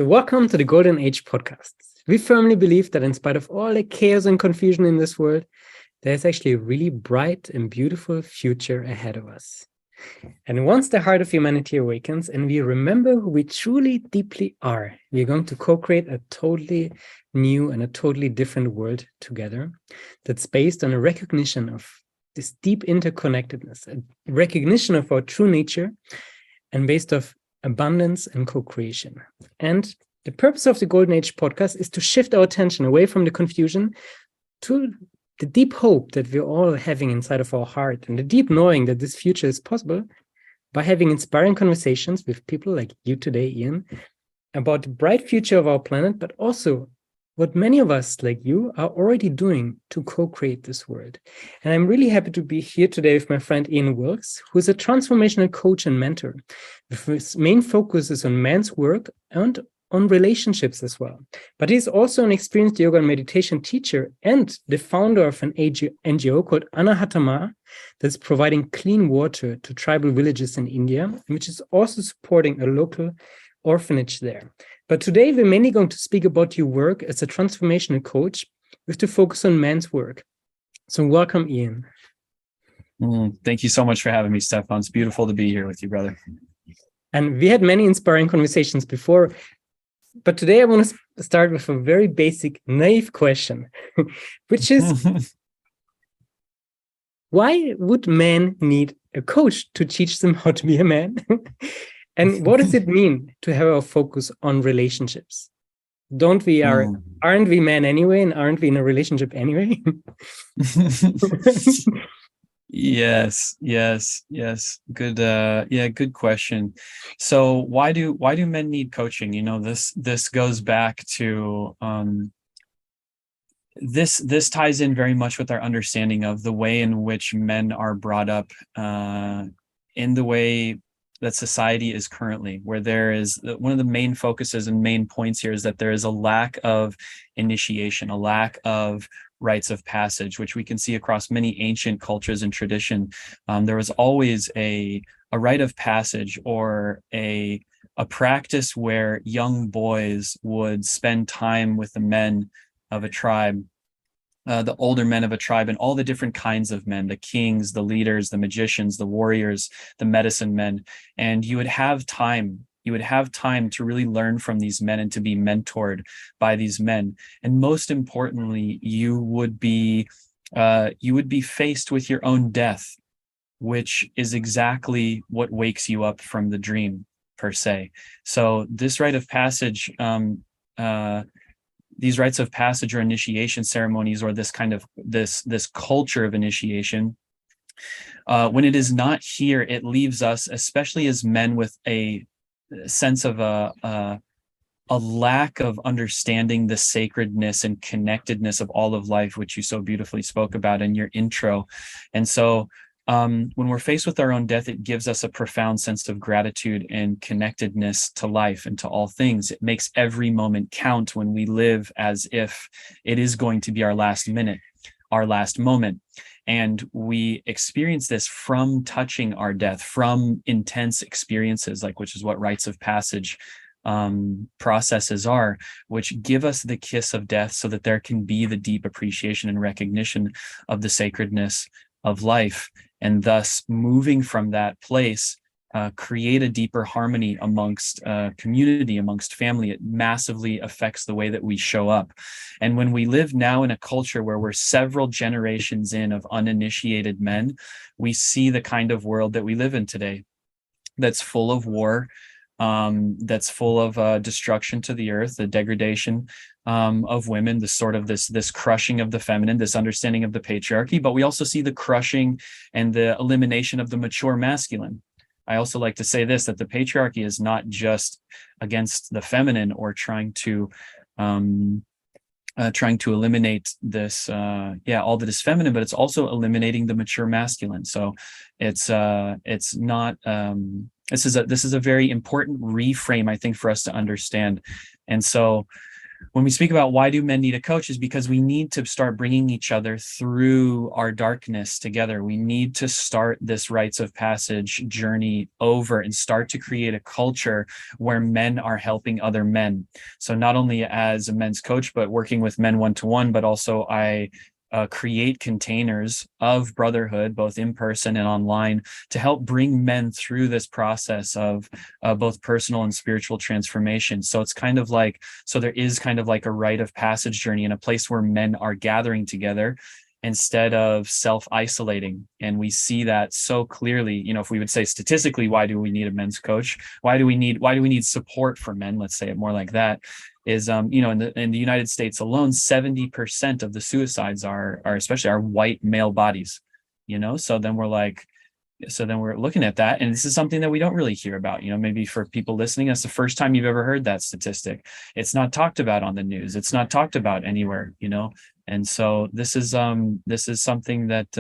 So, welcome to the Golden Age podcast. We firmly believe that in spite of all the chaos and confusion in this world, there's actually a really bright and beautiful future ahead of us. And once the heart of humanity awakens and we remember who we truly deeply are, we're going to co-create a totally new and a totally different world together that's based on a recognition of this deep interconnectedness, a recognition of our true nature, and based off abundance and co-creation. And the purpose of the Golden Age podcast is to shift our attention away from the confusion to the deep hope that we're all having inside of our heart and the deep knowing that this future is possible by having inspiring conversations with people like you today, Ian, about the bright future of our planet, but also what many of us like you are already doing to co-create this world. And I'm really happy to be here today with my friend Ian Wilkes, who is a transformational coach and mentor. His main focus is on men's work and on relationships as well. But he's also an experienced yoga and meditation teacher and the founder of an NGO called Anahatama that's providing clean water to tribal villages in India, which is also supporting a local orphanage there. But today we're mainly going to speak about your work as a transformational coach with the focus on men's work. So welcome, Ian. Thank you so much for having me, Stefan. It's beautiful to be here with you, brother. And we had many inspiring conversations before, but today I want to start with a very basic, naive question, which is, why would men need a coach to teach them how to be a man? And what does it mean to have our focus on relationships? Aren't we men anyway? And aren't we in a relationship anyway? Yes. Good question. So why do men need coaching? You know, this goes back to this ties in very much with our understanding of the way in which men are brought up in the way that society is currently, where there is one of the main focuses and main points here is that there is a lack of initiation, a lack of rites of passage, which we can see across many ancient cultures and tradition. There was always a rite of passage or a practice where young boys would spend time with the men of a tribe, the older men of a tribe, and all the different kinds of men, the kings, the leaders, the magicians, the warriors, the medicine men. And you would have time to really learn from these men and to be mentored by these men. And most importantly, you would be faced with your own death, which is exactly what wakes you up from the dream, per se. So this rite of passage, these rites of passage or initiation ceremonies, or this kind of this culture of initiation, when it is not here, it leaves us, especially as men, with a sense of a lack of understanding the sacredness and connectedness of all of life, which you so beautifully spoke about in your intro. And so when we're faced with our own death, it gives us a profound sense of gratitude and connectedness to life and to all things. It makes every moment count when we live as if it is going to be our last minute, our last moment. And we experience this from touching our death, from intense experiences, which is what rites of passage processes are, which give us the kiss of death so that there can be the deep appreciation and recognition of the sacredness of life. And thus, moving from that place, create a deeper harmony amongst community, amongst family. It massively affects the way that we show up. And when we live now in a culture where we're several generations in of uninitiated men, we see the kind of world that we live in today that's full of war, that's full of destruction to the earth, the degradation of women, the sort of this crushing of the feminine, this understanding of the patriarchy. But we also see the crushing and the elimination of the mature masculine. I also like to say this, that the patriarchy is not just against the feminine or trying to eliminate this, all that is feminine, but it's also eliminating the mature masculine. So it's not. This is a very important reframe, I think, for us to understand. And so when we speak about why do men need a coach, is because we need to start bringing each other through our darkness together. We need to start this rites of passage journey over and start to create a culture where men are helping other men. So not only as a men's coach, but working with men one-to-one, but also I create containers of brotherhood, both in person and online, to help bring men through this process of both personal and spiritual transformation. So it's kind of like, so there is kind of like a rite of passage journey in a place where men are gathering together instead of self-isolating. And we see that so clearly. You know, if we would say statistically, why do we need a men's coach? Why do we need support for men? Let's say it more like that. Is you know, in the United States alone, 70% of the suicides are especially white male bodies, you know. So then we're looking at that, and this is something that we don't really hear about. You know, maybe for people listening, that's the first time you've ever heard that statistic. It's not talked about on the news. It's not talked about anywhere, you know. And so this is something that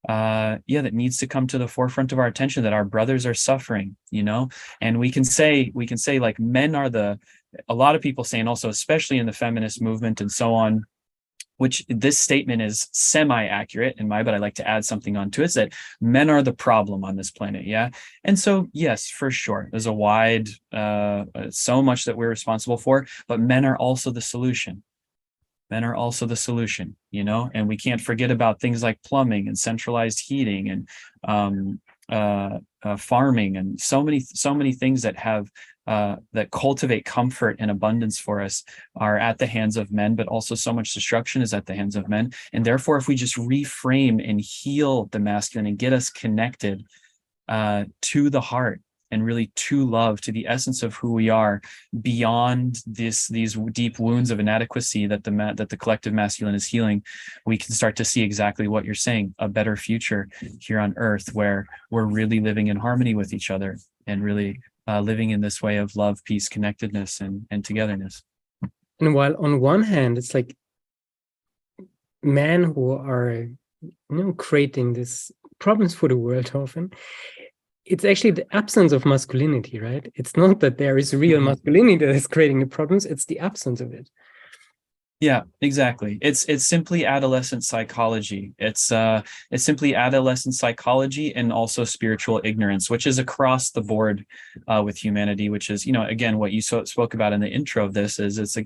that needs to come to the forefront of our attention, that our brothers are suffering, you know. And we can say like men are a lot of people say, and also especially in the feminist movement and so on, which this statement is semi-accurate but I like to add something onto it, is that men are the problem on this planet. Yeah. And so, yes, for sure, there's a wide, so much that we're responsible for, but men are also the solution. Men are also the solution, you know, and we can't forget about things like plumbing and centralized heating and farming, and so many things that have that cultivate comfort and abundance for us are at the hands of men, but also so much destruction is at the hands of men. And therefore, if we just reframe and heal the masculine and get us connected to the heart, and really to love, to the essence of who we are, beyond these deep wounds of inadequacy that the collective masculine is healing, we can start to see exactly what you're saying, a better future here on earth, where we're really living in harmony with each other and really living in this way of love, peace, connectedness, and togetherness. And while on one hand, it's like men who are, creating these problems for the world often, it's actually the absence of masculinity, right? It's not that there is real masculinity that is creating the problems, it's the absence of it. Yeah, exactly. It's simply adolescent psychology. It's simply adolescent psychology and also spiritual ignorance, which is across the board with humanity. Which is, again, what you spoke about in the intro of this is it's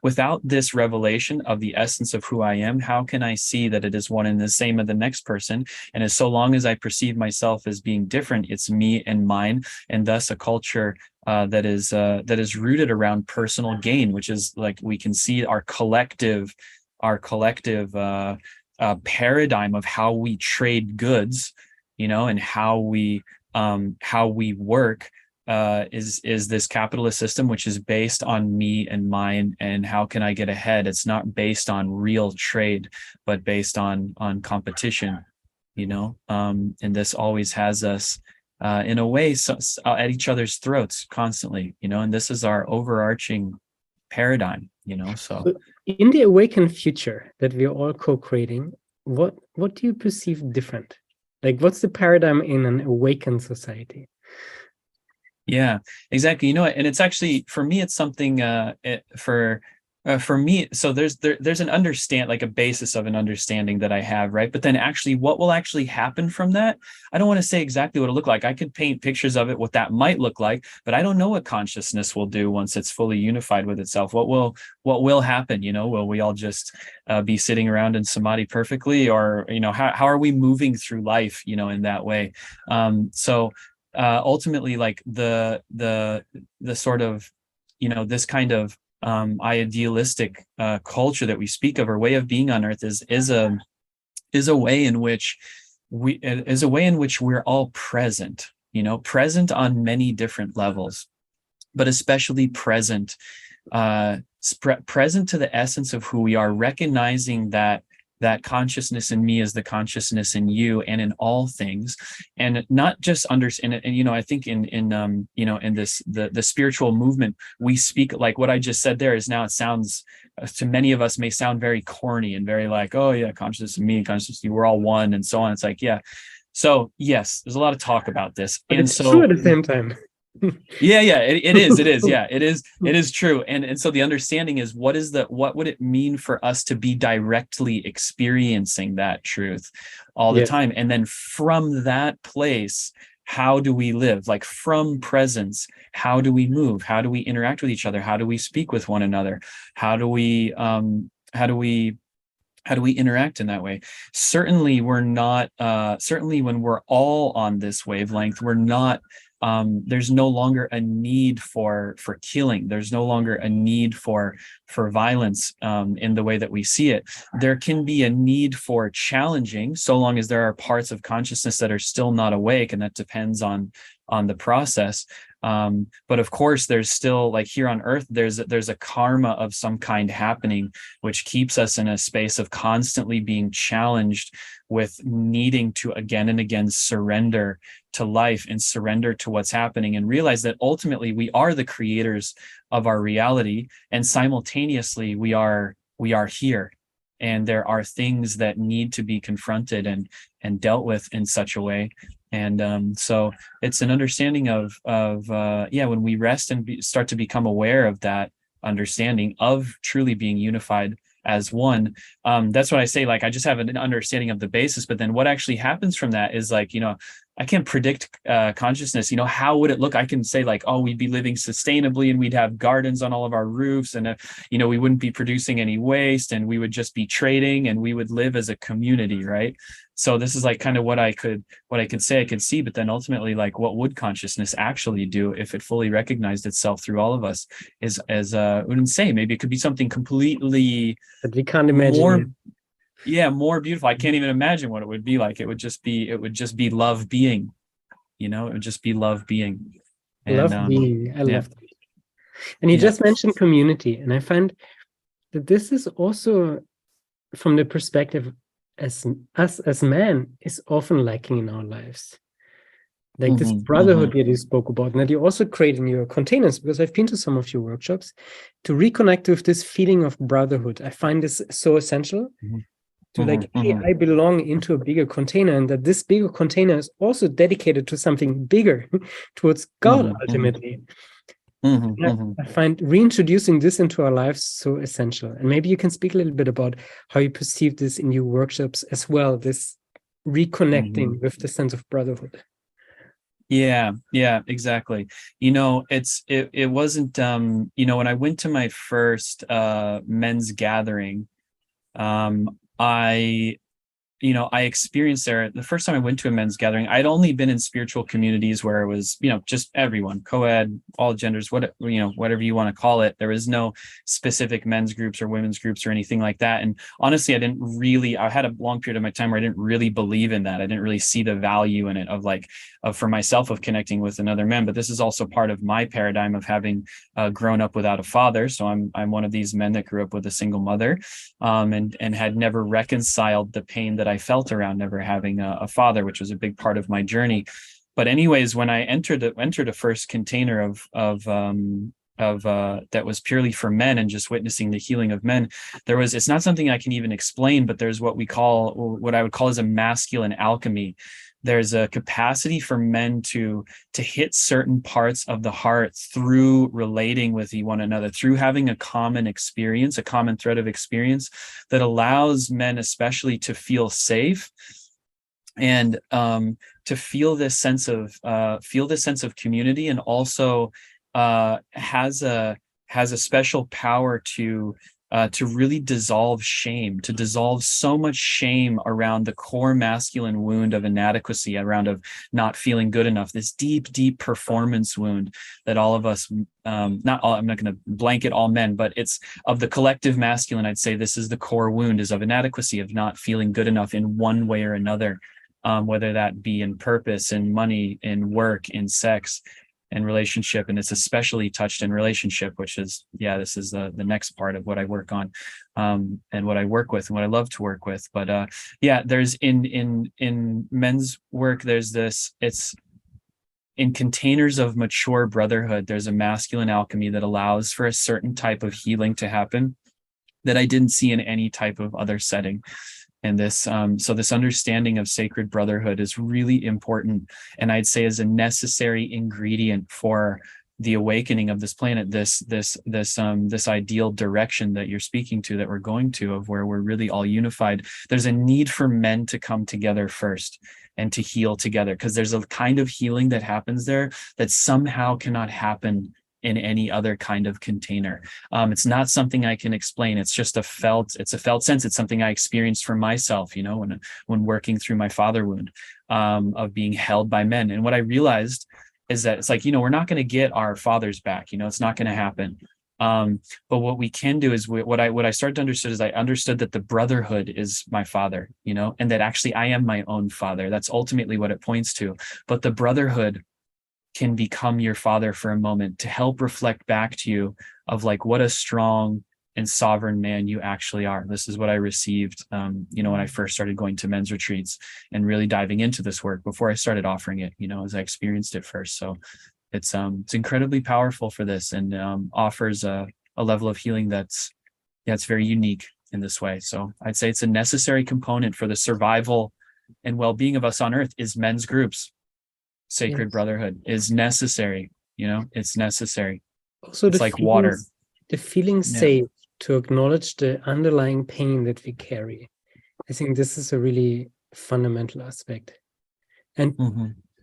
without this revelation of the essence of who I am, how can I see that it is one and the same of the next person? And as so long as I perceive myself as being different, it's me and mine, and thus a culture that is rooted around personal gain, which is like we can see our collective paradigm of how we trade goods, and how we work is this capitalist system, which is based on me and mine and how can I get ahead. It's not based on real trade, but based on competition, and this always has us in a way at each other's throats constantly, and this is our overarching paradigm, so in the awakened future that we're all co-creating, what do you perceive different? Like, what's the paradigm in an awakened society? Yeah, exactly. And it's actually, for me, it's something for me, so there's an like a basis of an understanding that I have, right? But then actually what will actually happen from that, I don't want to say exactly what it'll look like. I could paint pictures of it, what that might look like, but I don't know what consciousness will do once it's fully unified with itself. What will happen? Will we all just be sitting around in samadhi perfectly, or how are we moving through life, in that way? Ultimately, like the sort of, this kind of idealistic culture that we speak of, or way of being on earth, is a way in which we're all present, present on many different levels, but especially present to the essence of who we are, recognizing that consciousness in me is the consciousness in you and in all things, and not just understand it. And I think in this the spiritual movement, we speak like what I just said there is, now it sounds to many of us may sound very corny and very like, oh yeah, consciousness of me, consciousness of you, we're all one, and so on. It's like, yeah. So yes, there's a lot of talk about this, but and it's so true at the same time. Yeah, it is. Yeah, it is true. And so the understanding is, what would it mean for us to be directly experiencing that truth all the Yeah. time? And then from that place, how do we live? Like from presence, how do we move? How do we interact with each other? How do we speak with one another? How do we interact in that way? Certainly we're not certainly when we're all on this wavelength, we're not there's no longer a need for killing. There's no longer a need for violence in the way that we see it. There can be a need for challenging, so long as there are parts of consciousness that are still not awake, and that depends on the process. But of course, there's still, like here on Earth, there's a karma of some kind happening, which keeps us in a space of constantly being challenged with needing to again and again surrender to life and surrender to what's happening, and realize that ultimately we are the creators of our reality, and simultaneously we are here, and there are things that need to be confronted and dealt with in such a way. And so it's an understanding of when we rest and start to become aware of that understanding of truly being unified as one. That's what I say, like I just have an understanding of the basis, but then what actually happens from that is, like, I can't predict consciousness. How would it look? I can say, like, oh, we'd be living sustainably and we'd have gardens on all of our roofs, and we wouldn't be producing any waste, and we would just be trading, and we would live as a community, right? So this is like kind of what I could say, I could see, but then ultimately, like, what would consciousness actually do if it fully recognized itself through all of us? Is, as Unan say, maybe it could be something completely That we can't imagine. more beautiful. I can't even imagine what it would be like. It would just be love being, it would just be love being. And, love being. I love that. And you Yeah. just mentioned community, and I find that this is also, from the perspective as us as men, is often lacking in our lives. Like this brotherhood that you spoke about, and that you also create in your containers, because I've been to some of your workshops, to reconnect with this feeling of brotherhood. I find this so essential. To like, hey, I belong into a bigger container, and that this bigger container is also dedicated to something bigger, towards God, ultimately. I find reintroducing this into our lives so essential. And maybe you can speak a little bit about how you perceive this in your workshops as well, this reconnecting with the sense of brotherhood. Yeah, exactly. It wasn't, when I went to my first men's gathering, I experienced there, the first time I went to a men's gathering, I'd only been in spiritual communities where it was, just everyone, co-ed, all genders, whatever you want to call it. There was no specific men's groups or women's groups or anything like that. And honestly, I had a long period of my time where I didn't really believe in that. I didn't really see the value in it for myself, of connecting with another man. But this is also part of my paradigm of having grown up without a father. So I'm one of these men that grew up with a single mother, and had never reconciled the pain that I felt around never having a father, which was a big part of my journey. But anyways, when I entered a first container of that was purely for men and just witnessing the healing of men, it's not something I can even explain, but there's what I would call as a masculine alchemy. There's a capacity for men to hit certain parts of the heart through relating with one another, through having a common experience, a common thread of experience that allows men especially to feel safe, and to feel this sense of community, and also has a special power to really dissolve shame, to dissolve so much shame around the core masculine wound of inadequacy, around of not feeling good enough, this deep, deep performance wound that all of us, I'm not going to blanket all men, but it's of the collective masculine. I'd say this is the core wound, is of inadequacy, of not feeling good enough in one way or another, whether that be in purpose, in money, in work, in sex, and relationship. And it's especially touched in relationship, which is, this is the next part of what I work on, and what I work with and what I love to work with. But there's in men's work, there's this, it's in containers of mature brotherhood, there's a masculine alchemy that allows for a certain type of healing to happen that I didn't see in any type of other setting. And this so this understanding of sacred brotherhood is really important, and I'd say is a necessary ingredient for the awakening of this planet, this ideal direction that you're speaking to, that we're going to, of where we're really all unified. There's a need for men to come together first and to heal together, because there's a kind of healing that happens there that somehow cannot happen in any other kind of container. It's not something I can explain. It's just a felt sense. It's something I experienced for myself, when working through my father wound, of being held by men. And what I realized is that it's like, we're not going to get our fathers back. It's not going to happen. But what we can do is what I started to understand is I understood that the brotherhood is my father, and that actually I am my own father. That's ultimately what it points to. But the brotherhood can become your father for a moment, to help reflect back to you of like what a strong and sovereign man you actually are. This is what I received, when I first started going to men's retreats and really diving into this work before I started offering it, as I experienced it first. So it's incredibly powerful for this, and offers a level of healing that's very unique in this way. So I'd say it's a necessary component for the survival and well-being of us on earth is men's groups. Sacred brotherhood is necessary. It's necessary. Also, it's like water. The feeling safe to acknowledge the underlying pain that we carry. I think this is a really fundamental aspect. And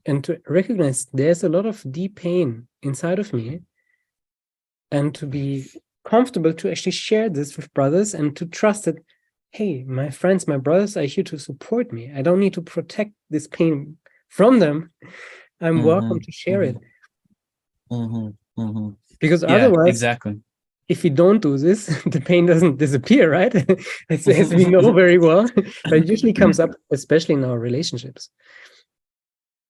and to recognize there's a lot of deep pain inside of me, and to be comfortable to actually share this with brothers, and to trust that, hey, my friends, my brothers are here to support me. I don't need to protect this pain from them. I'm welcome to share it. Because otherwise, exactly, if we don't do this, the pain doesn't disappear, right? as we know very well. But it usually comes up, especially in our relationships.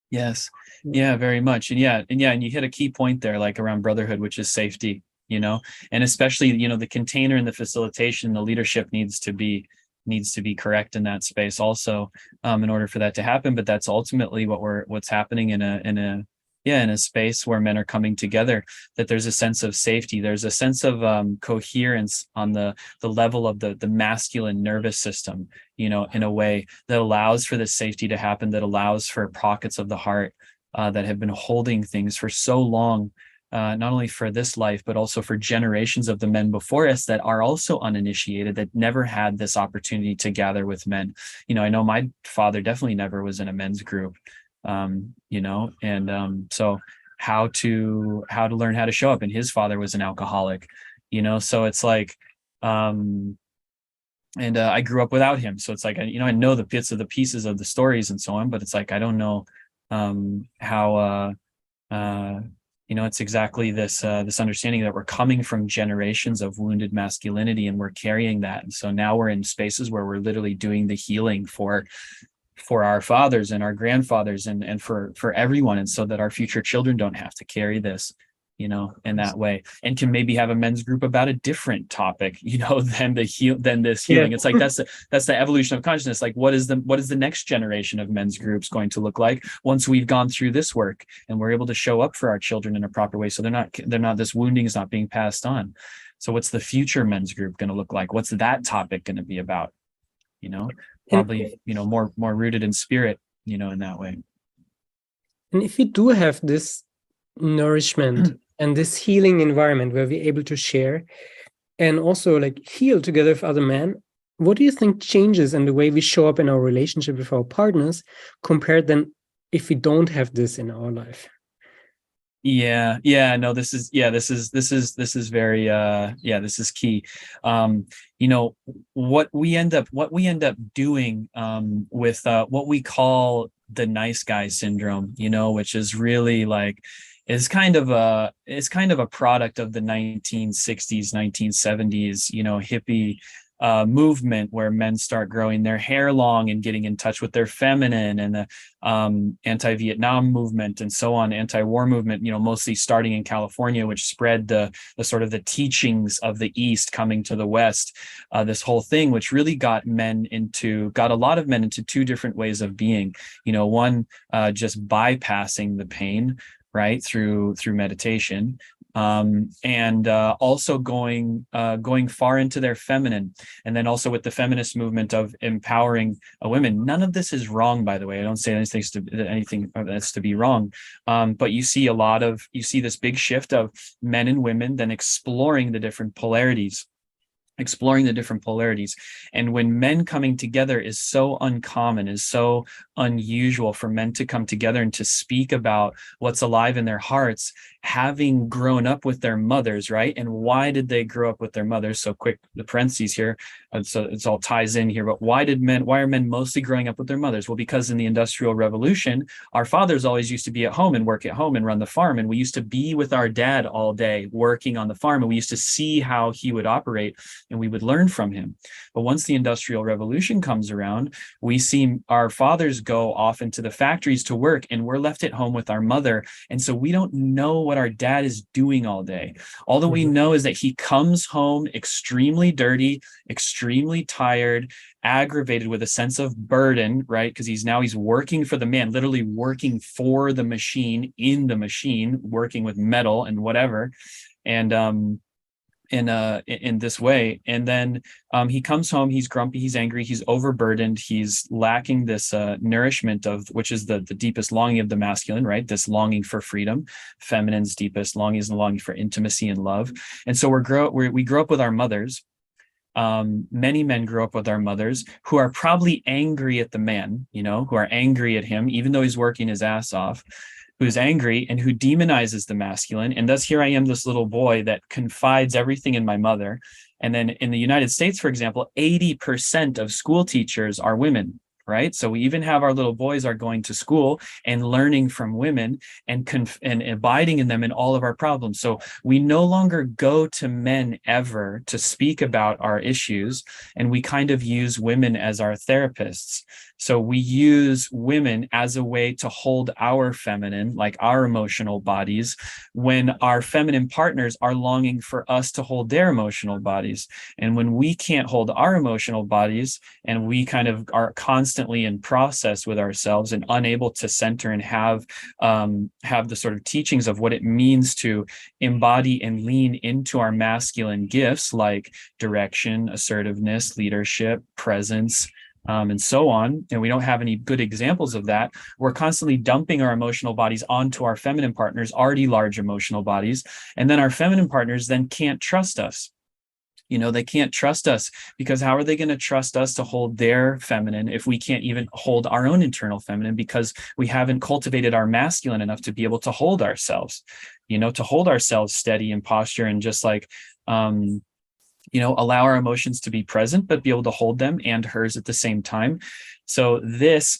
Yes. Yeah, very much. And you hit a key point there, like around brotherhood, which is safety, and especially, the container and the facilitation, the leadership needs to be correct in that space also, in order for that to happen. But that's ultimately what's happening in a space where men are coming together, that there's a sense of safety. There's a sense of coherence on the level of the masculine nervous system, in a way that allows for this safety to happen, that allows for pockets of the heart that have been holding things for so long, not only for this life, but also for generations of the men before us that are also uninitiated, that never had this opportunity to gather with men. I know my father definitely never was in a men's group, so how to learn how to show up. And his father was an alcoholic, so it's like, and I grew up without him. So it's like, I know the bits of the pieces of the stories and so on, but it's like, I don't know how, it's exactly this understanding that we're coming from generations of wounded masculinity, and we're carrying that. And so now we're in spaces where we're literally doing the healing for our fathers and our grandfathers and for everyone. And so that our future children don't have to carry this, in that way, and can maybe have a men's group about a different topic, than this healing. It's like, that's the evolution of consciousness. Like, what is the next generation of men's groups going to look like once we've gone through this work and we're able to show up for our children in a proper way, so they're not this wounding is not being passed on. So what's the future men's group going to look like? What's that topic going to be about? Probably, more rooted in spirit, in that way. And if we do have this nourishment and this healing environment where we're able to share and also like heal together with other men, what do you think changes in the way we show up in our relationship with our partners compared than if we don't have this in our life? No, this is very this is key. What we end up doing with what we call the nice guy syndrome, which is really like, it's kind of a product of the 1960s, 1970s, hippie movement, where men start growing their hair long and getting in touch with their feminine, and the anti-Vietnam movement and so on, anti-war movement, mostly starting in California, which spread the sort of the teachings of the East coming to the West. This whole thing, which really got a lot of men into two different ways of being. One, just bypassing the pain, right? Through meditation, and also going far into their feminine, and then also with the feminist movement of empowering women. None of this is wrong, by the way. I don't say anything that's to be wrong, but you see this big shift of men and women then exploring the different polarities. And when men coming together is so uncommon, is so unusual for men to come together and to speak about what's alive in their hearts, having grown up with their mothers, right? And why did they grow up with their mothers? So quick, the parentheses here, so it's all ties in here, but why are men mostly growing up with their mothers? Well, because in the Industrial Revolution, our fathers always used to be at home and work at home and run the farm, and we used to be with our dad all day working on the farm, and we used to see how he would operate, and we would learn from him. But once the Industrial Revolution comes around, we see our fathers go off into the factories to work, and we're left at home with our mother. And so we don't know what our dad is doing all day. All that we know is that he comes home extremely dirty, extremely tired, aggravated, with a sense of burden, right? Because he's working for the man, literally working for the machine, in the machine, working with metal and whatever. And in this way, and then he comes home, he's grumpy, he's angry, he's overburdened, he's lacking this nourishment of, which is the deepest longing of the masculine, right? This longing for freedom. Feminine's deepest longing is the longing for intimacy and love. And so we grow up with our mothers. Many men grow up with our mothers who are probably angry at the man, who are angry at him, even though he's working his ass off, who's angry and who demonizes the masculine. And thus here I am, this little boy that confides everything in my mother. And then in the United States, for example, 80% of school teachers are women, right? So we even have our little boys are going to school and learning from women and abiding in them in all of our problems. So we no longer go to men ever to speak about our issues, and we kind of use women as our therapists. So we use women as a way to hold our feminine, like our emotional bodies, when our feminine partners are longing for us to hold their emotional bodies. And when we can't hold our emotional bodies, and we kind of are constantly in process with ourselves and unable to center and have the sort of teachings of what it means to embody and lean into our masculine gifts, like direction, assertiveness, leadership, presence, and so on, and we don't have any good examples of that, we're constantly dumping our emotional bodies onto our feminine partners, already large emotional bodies, and then our feminine partners then can't trust us. They can't trust us, because how are they going to trust us to hold their feminine if we can't even hold our own internal feminine, because we haven't cultivated our masculine enough to be able to hold ourselves, to hold ourselves steady in posture and just like, allow our emotions to be present, but be able to hold them and hers at the same time. So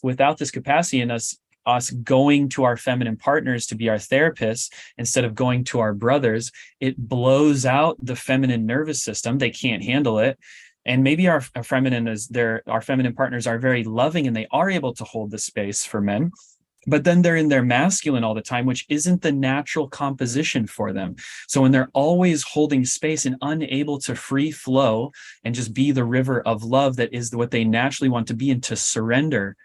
without this capacity in us going to our feminine partners to be our therapists instead of going to our brothers, it blows out the feminine nervous system. They can't handle it. And maybe our feminine partners are very loving and they are able to hold the space for men, but then they're in their masculine all the time, which isn't the natural composition for them. So when they're always holding space and unable to free flow and just be the river of love that is what they naturally want to be and to surrender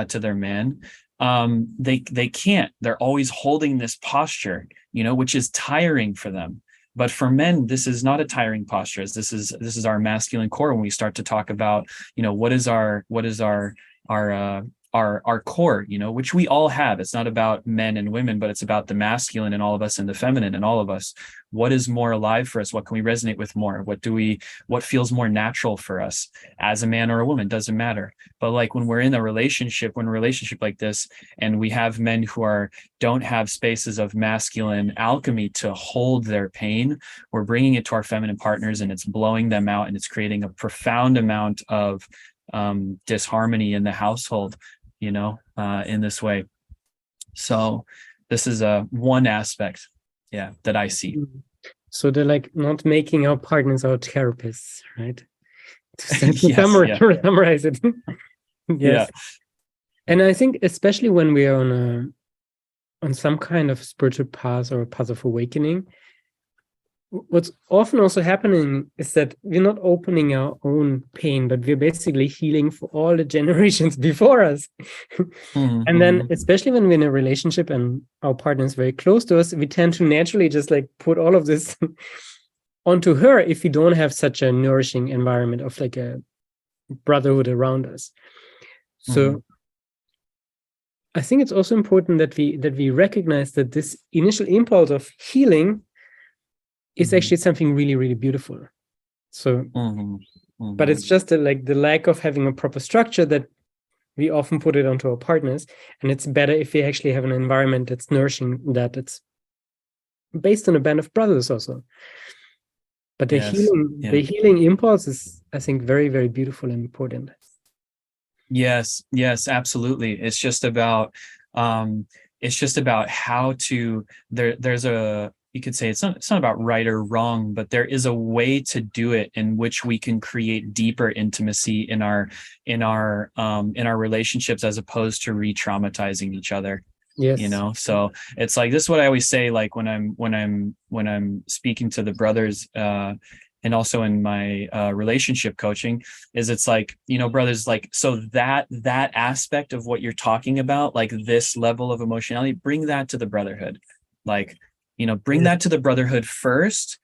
to their man, they can't. They're always holding this posture, which is tiring for them. But for men, this is not a tiring posture. This is our masculine core. When we start to talk about, what is our core, which we all have. It's not about men and women, but it's about the masculine in all of us and the feminine in all of us. What is more alive for us? What can we resonate with more? What feels more natural for us as a man or a woman? Doesn't matter. But like when we're in a relationship like this, and we have men who don't have spaces of masculine alchemy to hold their pain, we're bringing it to our feminine partners, and it's blowing them out, and it's creating a profound amount of disharmony in the household, in this way. So this is one aspect, that I see. So they're like not making our partners our therapists, right? To summarize it. Yes. Yeah. And I think especially when we are on some kind of spiritual path or a path of awakening, what's often also happening is that we're not opening our own pain, but we're basically healing for all the generations before us. And then, especially when we're in a relationship and our partner is very close to us, we tend to naturally just like put all of this onto her if we don't have such a nourishing environment of like a brotherhood around us. So I think it's also important that we recognize that this initial impulse of healing is actually something really, really beautiful. So, but it's just like the lack of having a proper structure that we often put it onto our partners. And it's better if we actually have an environment that's nourishing, that it's based on a band of brothers also. But the healing impulse is, I think, very, very beautiful and important. Yes, absolutely. It's just about how to there's a, you could say it's not about right or wrong, but there is a way to do it in which we can create deeper intimacy in our relationships, as opposed to re-traumatizing each other. Yes. You know, so it's like, this is what I always say, like when I'm speaking to the brothers, and also in my relationship coaching, is it's like, you know, brothers, like, so that aspect of what you're talking about, like this level of emotionality, bring that to the brotherhood. Like, you know, bring that to the brotherhood first,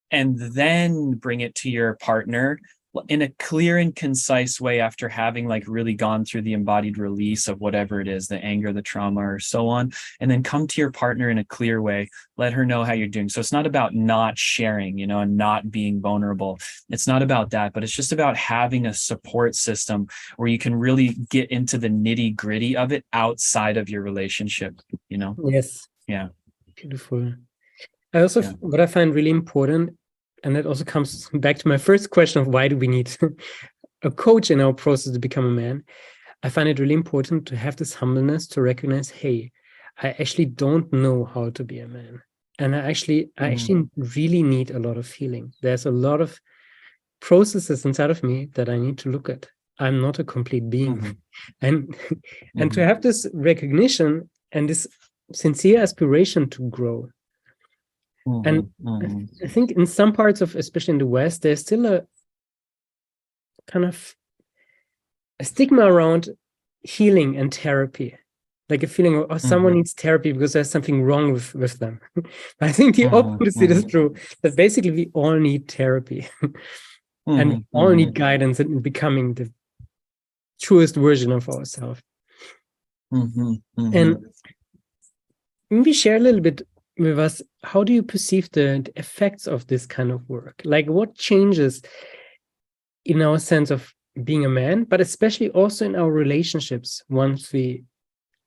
and then bring it to your partner in a clear and concise way, after having like really gone through the embodied release of whatever it is, the anger, the trauma, or so on, and then come to your partner in a clear way, let her know how you're doing. So it's not about not sharing, you know, and not being vulnerable. It's not about that, but it's just about having a support system where you can really get into the nitty gritty of it outside of your relationship, you know? Yes. Yeah. Beautiful. I also, what I find really important, and that also comes back to my first question of why do we need a coach in our process to become a man? I find it really important to have this humbleness to recognize, hey, I actually don't know how to be a man. And I actually really need a lot of healing. There's a lot of processes inside of me that I need to look at. I'm not a complete being. And to have this recognition and this sincere aspiration to grow. And I think in some parts of, especially in the West, there's still a kind of a stigma around healing and therapy, like a feeling of, oh, someone needs therapy because there's something wrong with them. But I think the opposite is true, that basically we all need therapy and we all need guidance in becoming the truest version of ourselves. And maybe share a little bit with us, how do you perceive the effects of this kind of work? Like what changes in our sense of being a man, but especially also in our relationships once we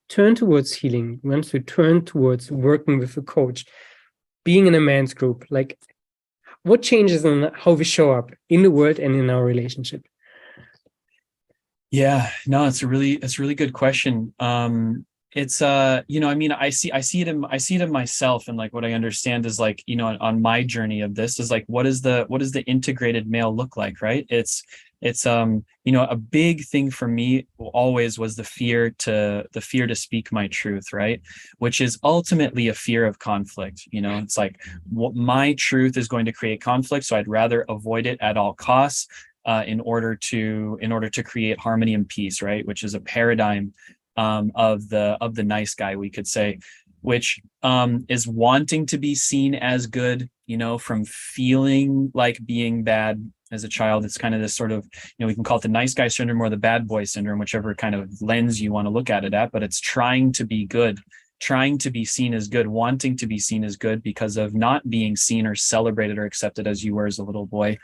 turn towards healing, once we turn towards working with a coach, being in a man's group? Like what changes in how we show up in the world and in our relationship? Yeah, no, it's a really good question. It's you know, I mean, I see it in myself, and like what I understand is like, you know, on my journey of this is like, what does the integrated male look like, right? It's you know, a big thing for me always was the fear to speak my truth, right? Which is ultimately a fear of conflict. You know, it's like, my truth is going to create conflict, so I'd rather avoid it at all costs, in order to create harmony and peace, right? Which is a paradigm of the nice guy, we could say, which is wanting to be seen as good, you know, from feeling like being bad as a child. It's kind of this sort of, you know, we can call it the nice guy syndrome or the bad boy syndrome, whichever kind of lens you want to look at it at, but it's trying to be good, trying to be seen as good, wanting to be seen as good because of not being seen or celebrated or accepted as you were as a little boy,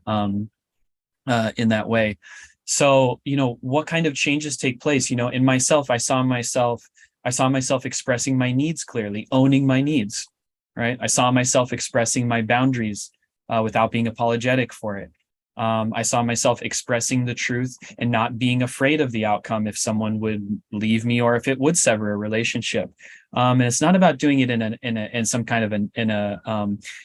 in that way. So, you know, what kind of changes take place? You know, in myself, I saw myself expressing my needs clearly, owning my needs, right? I saw myself expressing my boundaries without being apologetic for it. I saw myself expressing the truth and not being afraid of the outcome if someone would leave me or if it would sever a relationship. And it's not about doing it in some kind of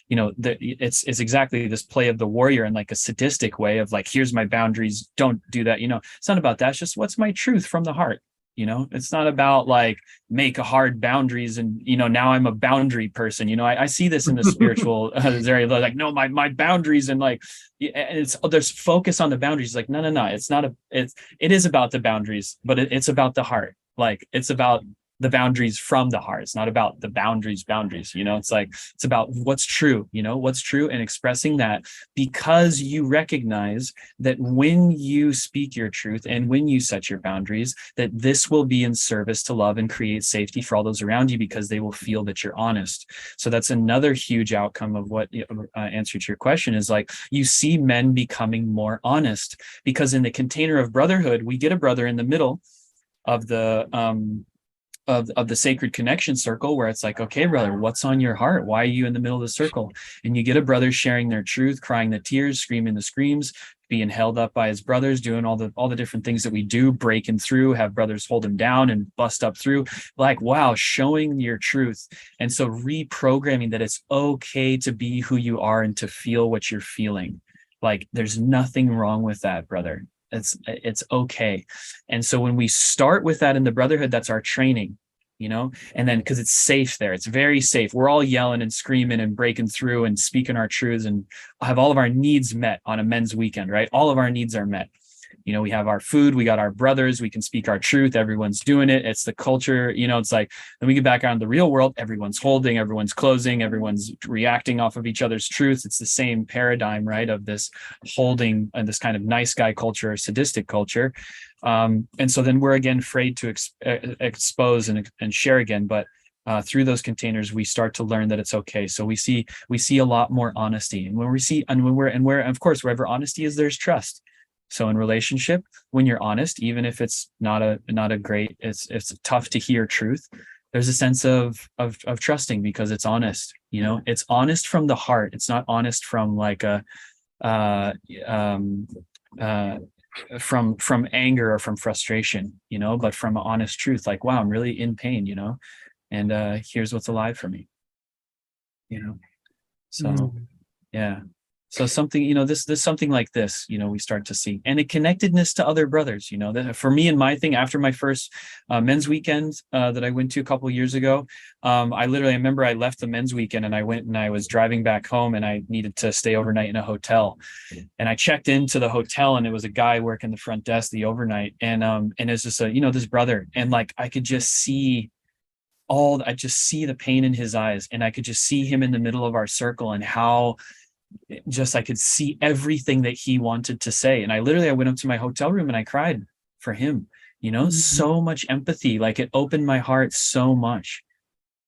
you know, it's exactly this play of the warrior in like a sadistic way of like, here's my boundaries, don't do that. You know, it's not about that. It's just, what's my truth from the heart? It's not about like make a hard boundaries and now I'm a boundary person. I see this in the spiritual area, like, no, my boundaries, and like there's focus on the boundaries. Like, no, it's not it is about the boundaries, but it's about the heart. Like, it's about the boundaries from the heart. It's not about the boundaries. It's like, it's about what's true, and expressing that, because you recognize that when you speak your truth and when you set your boundaries, that this will be in service to love and create safety for all those around you, because they will feel that you're honest. So that's another huge outcome of what answer to your question is, like, you see men becoming more honest, because in the container of brotherhood, we get a brother in the middle of the of the sacred connection circle, where it's like, okay, brother, what's on your heart? Why are you in the middle of the circle? And you get a brother sharing their truth, crying the tears, screaming the screams, being held up by his brothers, doing all the different things that we do, breaking through, have brothers hold him down and bust up through, like, wow, showing your truth. And so reprogramming that it's okay to be who you are and to feel what you're feeling. Like, there's nothing wrong with that, brother. It's okay. And so when we start with that in the brotherhood, that's our training, and then, because it's safe there, it's very safe. We're all yelling and screaming and breaking through and speaking our truths and have all of our needs met on a men's weekend, right? All of our needs are met. We have our food, we got our brothers, we can speak our truth, everyone's doing it. It's the culture, it's like, then we get back out in the real world, everyone's holding, everyone's closing, everyone's reacting off of each other's truths. It's the same paradigm, right, of this holding and this kind of nice guy culture or sadistic culture. And so then we're again afraid to expose and share again. But through those containers, we start to learn that it's okay. So we see a lot more honesty, and where of course, wherever honesty is, there's trust. So in relationship, when you're honest, even if it's not a great, it's tough to hear truth, there's a sense of trusting, because it's honest. It's honest from the heart. It's not honest from like a from anger or from frustration, but from honest truth. Like, wow, I'm really in pain, and here's what's alive for me. So yeah. So something, this something like this, we start to see, and a connectedness to other brothers, that for me and my thing, after my first men's weekend that I went to a couple of years ago, I remember I left the men's weekend and I went and I was driving back home and I needed to stay overnight in a hotel, and I checked into the hotel and it was a guy working the front desk, the overnight. And it's just this brother, and like, I could just see I just see the pain in his eyes, and I could just see him in the middle of our circle, and how I could see everything that he wanted to say. And I went up to my hotel room and I cried for him, so much empathy. Like, it opened my heart so much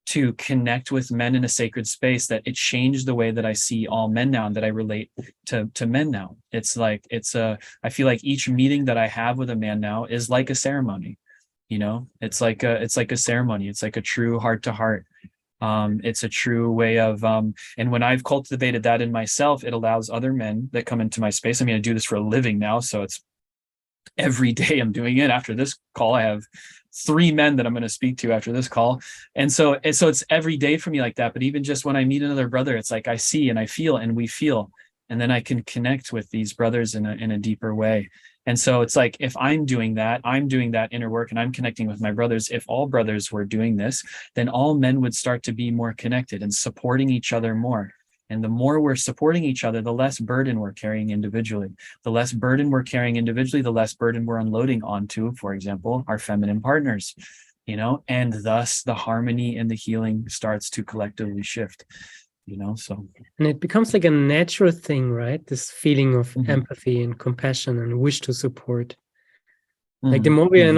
to connect with men in a sacred space, that it changed the way that I see all men now, and that I relate to men now. It's like, I feel like each meeting that I have with a man now is like a ceremony. It's like a ceremony. It's like a true heart to heart. It's a true way of, and when I've cultivated that in myself, it allows other men that come into my space. I mean, I do this for a living now, so it's every day I'm doing it. After this call, I have 3 men that I'm going to speak to after this call. And so it's every day for me like that. But even just when I meet another brother, it's like I see and I feel and we feel, and then I can connect with these brothers in a deeper way. And so it's like, if I'm doing that inner work and I'm connecting with my brothers, if all brothers were doing this, then all men would start to be more connected and supporting each other more. And the more we're supporting each other, the less burden we're carrying individually. The less burden we're carrying individually, the less burden we're unloading onto, for example, our feminine partners, and thus the harmony and the healing starts to collectively shift. So. And it becomes like a natural thing, right? This feeling of empathy and compassion and wish to support. Like, the more we are in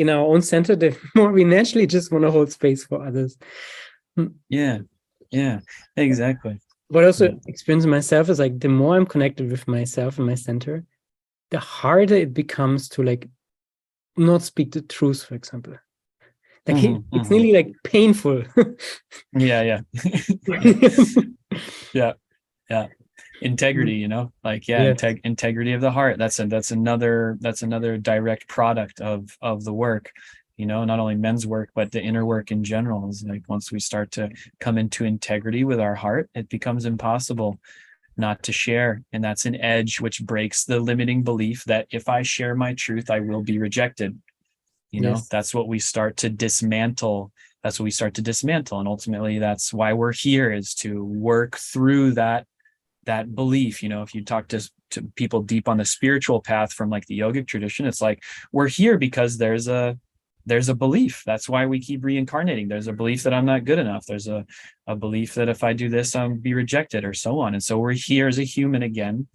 our own center, the more we naturally just want to hold space for others. Yeah, exactly. But also experiencing myself is like, the more I'm connected with myself and my center, the harder it becomes to like not speak the truth, for example. Like, it's nearly like painful. Yeah. Yeah. Integrity, integrity of the heart. That's another direct product of the work. Not only men's work, but the inner work in general. Is like, once we start to come into integrity with our heart, it becomes impossible not to share. And that's an edge which breaks the limiting belief that if I share my truth, I will be rejected. Yes. That's what we start to dismantle. And ultimately that's why we're here, is to work through that belief. If you talk to people deep on the spiritual path from like the yogic tradition, it's like we're here because there's a belief. That's why we keep reincarnating. There's a belief that I'm not good enough. There's a belief that if I do this, I'll be rejected, or so on. And so we're here as a human again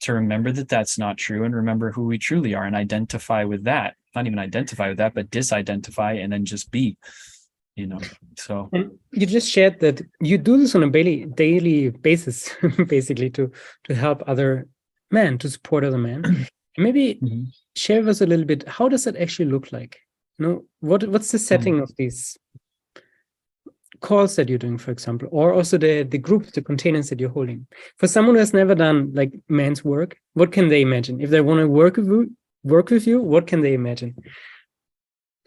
to remember that that's not true, and remember who we truly are, and identify with that. Not even identify with that, but disidentify, and then just be. So. And you just shared that you do this on a daily basis, basically, to help other men, to support other men. And maybe share with us a little bit, how does that actually look like? What's the setting of these calls that you're doing, for example, or also the groups, the containers that you're holding? For someone who has never done like men's work, what can they imagine? If they want to work with you, what can they imagine?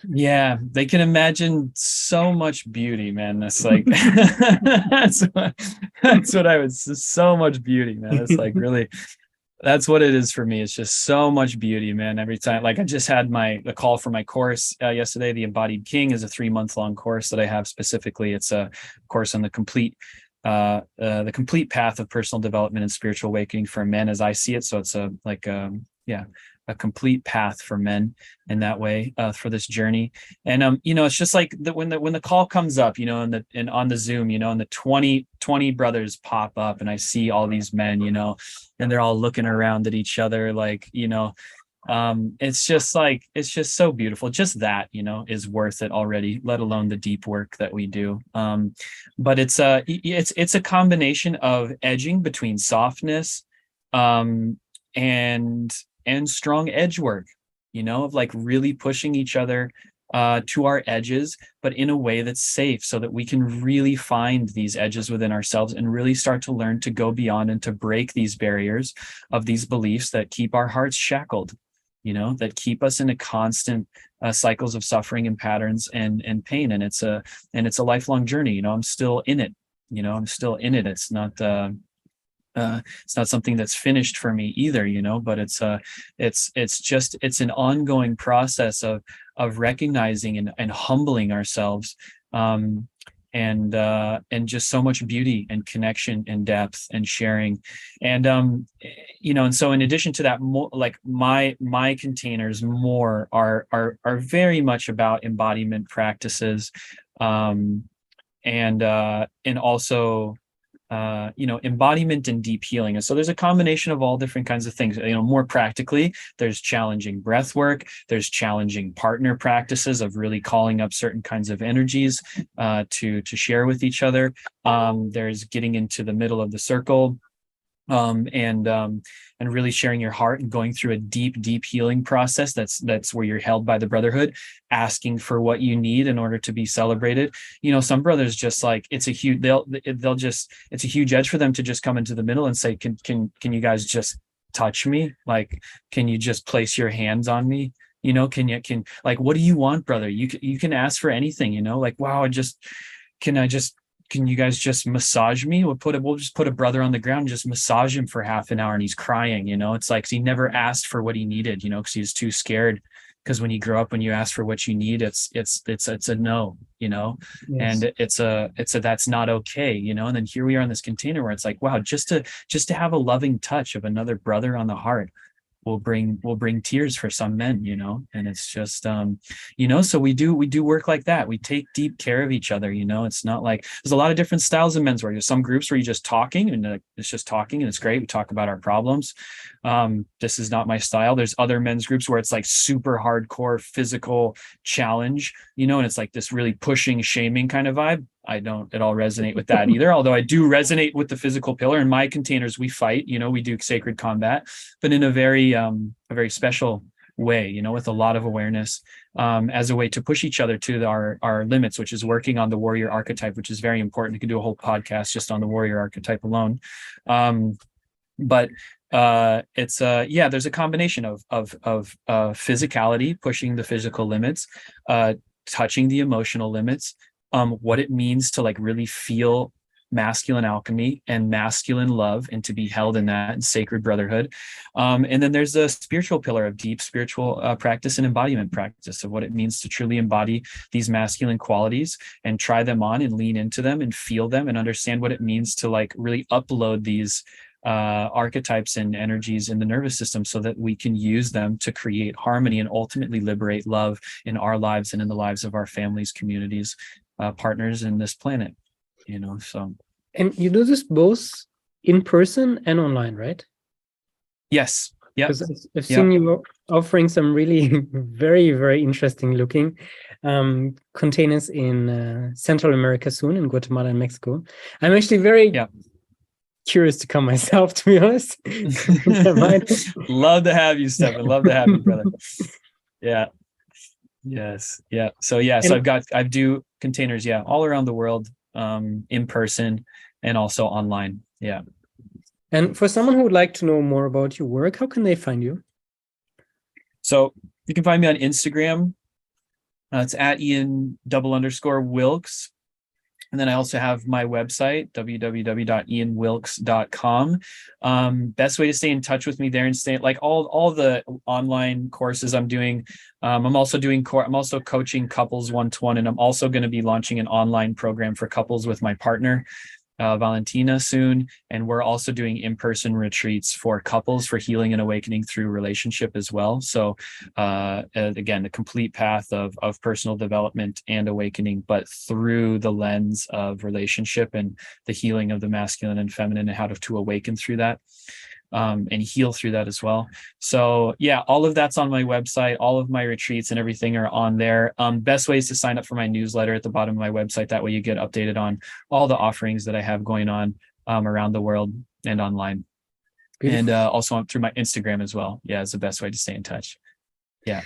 Yeah, they can imagine so much beauty, man. That's like that's what I would say. So much beauty, man. It's like really, that's what it is for me. It's just so much beauty, man. Every time, like I just had the call for my course yesterday. The Embodied King is a 3-month-long course that I have specifically. It's a course on the complete path of personal development and spiritual awakening for men, as I see it. So it's a complete path for men in that way, for this journey. And it's just like when the call comes up, and on the Zoom, and the 20 brothers pop up, and I see all these men, and they're all looking around at each other, like, it's just so beautiful. Just that, is worth it already, let alone the deep work that we do. But it's a combination of edging between softness, and strong edge work, of like really pushing each other to our edges, but in a way that's safe, so that we can really find these edges within ourselves and really start to learn to go beyond and to break these barriers of these beliefs that keep our hearts shackled, that keep us in a constant cycles of suffering and patterns and pain. And it's a lifelong journey. I'm still in it. It's not something that's finished for me either, but it's an ongoing process of recognizing and humbling ourselves, and just so much beauty and connection and depth and sharing. And and so in addition to that, more like my containers more are very much about embodiment practices, and also embodiment and deep healing. And so there's a combination of all different kinds of things. More practically, there's challenging breath work, there's challenging partner practices of really calling up certain kinds of energies to share with each other. There's getting into the middle of the circle, and really sharing your heart and going through a deep healing process. That's where you're held by the brotherhood, asking for what you need in order to be celebrated. Some brothers just like, it's a huge edge for them to just come into the middle and say, can you guys just touch me? Like, can you just place your hands on me? Can like, what do you want, brother? You can ask for anything, like, wow, can you guys just massage me? We'll just put a brother on the ground and just massage him for half an hour, and he's crying, it's like, he never asked for what he needed, because he was too scared. Because when you grow up, when you ask for what you need, it's a no, Yes. And it's a that's not okay, and then here we are in this container where it's like, wow, just to have a loving touch of another brother on the heart will bring tears for some men, and it's just, so we do work like that. We take deep care of each other, it's not like, there's a lot of different styles of men's work. There's some groups where you're just talking, and it's just talking, and it's great. We talk about our problems. This is not my style. There's other men's groups where it's like super hardcore physical challenge, and it's like this really pushing, shaming kind of vibe. I don't at all resonate with that either. Although I do resonate with the physical pillar. In my containers, we fight, we do sacred combat, but in a very special way, with a lot of awareness, as a way to push each other to our limits, which is working on the warrior archetype, which is very important. You can do a whole podcast just on the warrior archetype alone. But it's there's a combination of physicality, pushing the physical limits, touching the emotional limits, what it means to like really feel masculine alchemy and masculine love, and to be held in that sacred brotherhood. And then there's a spiritual pillar of deep spiritual practice and embodiment practice of what it means to truly embody these masculine qualities and try them on and lean into them and feel them and understand what it means to like really upload these archetypes and energies in the nervous system so that we can use them to create harmony and ultimately liberate love in our lives and in the lives of our families, communities, partners in this planet, so. And you do this both in person and online, right? Yes. Yeah. Because I've seen you offering some really very, very interesting looking containers in Central America soon, in Guatemala and Mexico. I'm actually very curious to come myself, to be honest. Love to have you, Stefan. Love to have you, brother. Yeah. Yes. Yeah. So I do containers, all around the world, in person and also online. Yeah. And for someone who would like to know more about your work, how can they find you? So you can find me on Instagram. It's at Ian_Wilkes. And then I also have my website, www.ianwilkes.com. Best way to stay in touch with me there and stay like all the online courses I'm doing. I'm also coaching couples one-to-one, and I'm also going to be launching an online program for couples with my partner, Valentina, soon. And we're also doing in-person retreats for couples for healing and awakening through relationship as well. So again, the complete path of personal development and awakening, but through the lens of relationship and the healing of the masculine and feminine, and how to awaken through that. And heal through that as well. So all of that's on my website. All of my retreats and everything are on there. Best ways to sign up for my newsletter at the bottom of my website. That way you get updated on all the offerings that I have going on around the world and online. Beautiful. And also through my Instagram as well. It's the best way to stay in touch. Yeah.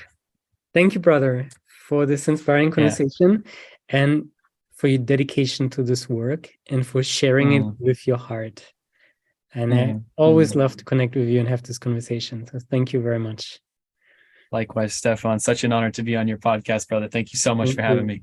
Thank you, brother, for this inspiring conversation and for your dedication to this work and for sharing it with your heart. And I always love to connect with you and have this conversation. So thank you very much. Likewise, Stefan. Such an honor to be on your podcast, brother. Thank you so much for having me.